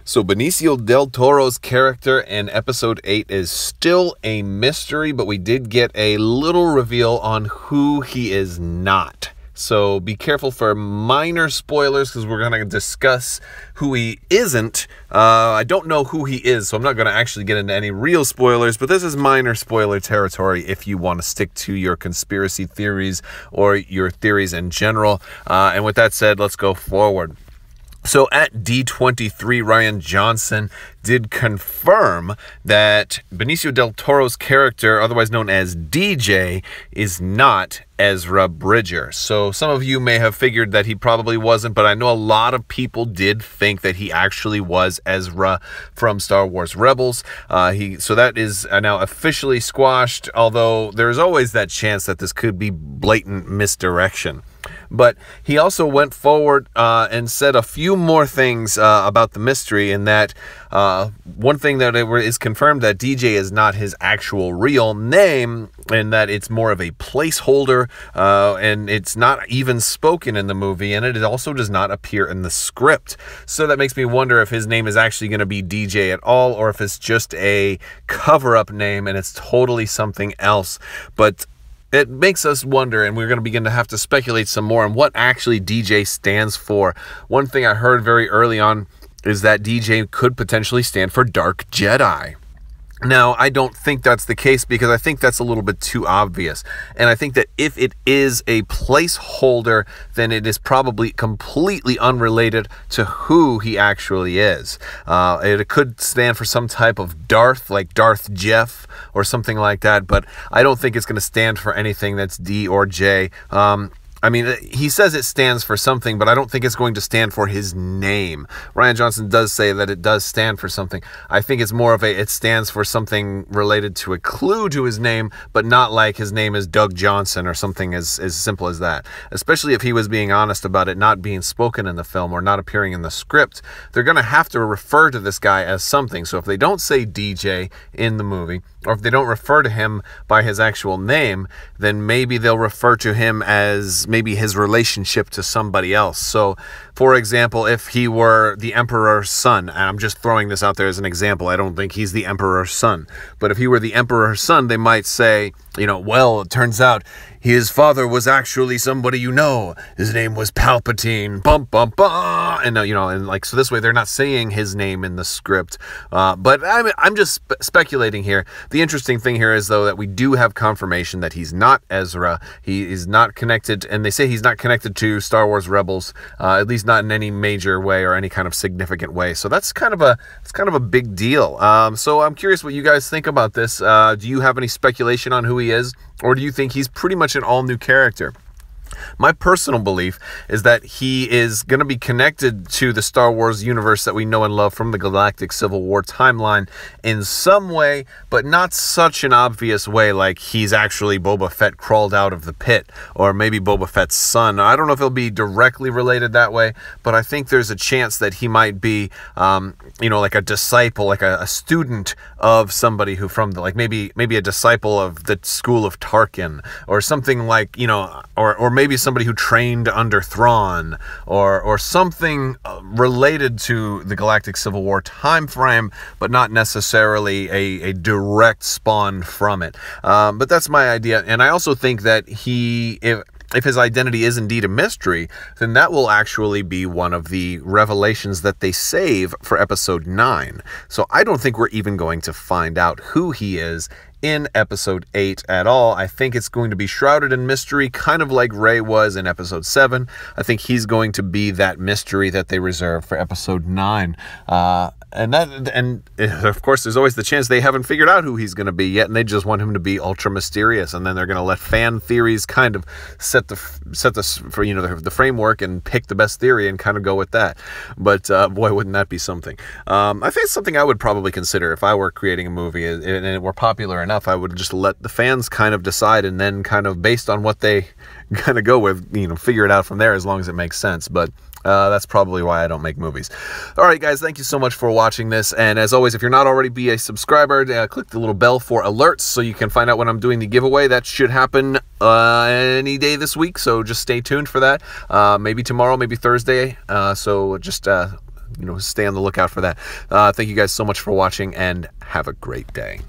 So Benicio Del Toro's character in episode 8 is still a mystery, but we did get a little reveal on who he is not. So be careful for minor spoilers because we're going to discuss who he isn't. I don't know who he is, so I'm not going to actually get into any real spoilers, but this is minor spoiler territory if you want to stick to your conspiracy theories or your theories in general. And with that said, let's go forward. So at D23, Rian Johnson did confirm that Benicio Del Toro's character, otherwise known as DJ, is not Ezra Bridger. So some of you may have figured that he probably wasn't, but I know a lot of people did think that he actually was Ezra from Star Wars Rebels. So that is now officially squashed, although there's always that chance that this could be blatant misdirection. But he also went forward and said a few more things about the mystery, in that one thing that is confirmed that DJ is not his actual real name, and that it's more of a placeholder, and it's not even spoken in the movie, and it also does not appear in the script. So that makes me wonder if his name is actually going to be DJ at all, or if it's just a cover-up name and it's totally something else. But it makes us wonder, and we're going to begin to have to speculate some more on what actually DJ stands for. One thing I heard very early on is that DJ could potentially stand for Dark Jedi. Now, I don't think that's the case, because I think that's a little bit too obvious. And I think that if it is a placeholder, then it is probably completely unrelated to who he actually is. It could stand for some type of Darth, like Darth Jeff or something like that, but I don't think it's going to stand for anything that's D or J. I mean, he says it stands for something, but I don't think it's going to stand for his name. Rian Johnson does say that it does stand for something. I think it's more of it stands for something related to a clue to his name, but not like his name is Doug Johnson or something as simple as that. Especially if he was being honest about it not being spoken in the film or not appearing in the script. They're going to have to refer to this guy as something. So if they don't say DJ in the movie, or if they don't refer to him by his actual name, then maybe they'll refer to him as maybe his relationship to somebody else. So, for example, if he were the Emperor's son, and I'm just throwing this out there as an example, I don't think he's the Emperor's son, but if he were the Emperor's son, they might say, you know, well, it turns out his father was actually somebody you know. His name was Palpatine. Bum, bum, bum. And, you know, and like, so this way they're not saying his name in the script. But I'm just speculating here. The interesting thing here is, though, that we do have confirmation that he's not Ezra. He is not connected, and they say he's not connected to Star Wars Rebels, at least not in any major way or any kind of significant way. So that's kind of a big deal. So I'm curious what you guys think about this. Do you have any speculation on who he is, or do you think he's pretty much an all-new character? My personal belief is that he is going to be connected to the Star Wars universe that we know and love from the Galactic Civil War timeline in some way, but not such an obvious way like he's actually Boba Fett crawled out of the pit, or maybe Boba Fett's son. I don't know if he'll be directly related that way, but I think there's a chance that he might be, you know, like a disciple, like a student of somebody who from the, like maybe a disciple of the school of Tarkin, or something like, you know, or maybe somebody who trained under Thrawn, or something related to the Galactic Civil War time frame, but not necessarily a direct spawn from it. But that's my idea, and I also think that if his identity is indeed a mystery, then that will actually be one of the revelations that they save for episode 9. So I don't think we're even going to find out who he is in episode 8 at all. I think it's going to be shrouded in mystery, kind of like Rey was in episode 7. I think he's going to be that mystery that they reserve for episode 9. And of course, there's always the chance they haven't figured out who he's going to be yet, and they just want him to be ultra mysterious, and then they're going to let fan theories kind of set the framework and pick the best theory and kind of go with that. But boy, wouldn't that be something? I think it's something I would probably consider if I were creating a movie and it were popular enough. I would just let the fans kind of decide, and then kind of based on what they kind of go with, you know, figure it out from there as long as it makes sense. But that's probably why I don't make movies. All right, guys, thank you so much for watching this. And as always, if you're not already a subscriber, click the little bell for alerts so you can find out when I'm doing the giveaway. That should happen any day this week, so just stay tuned for that. Maybe tomorrow, maybe Thursday. So just stay on the lookout for that. Thank you guys so much for watching, and have a great day.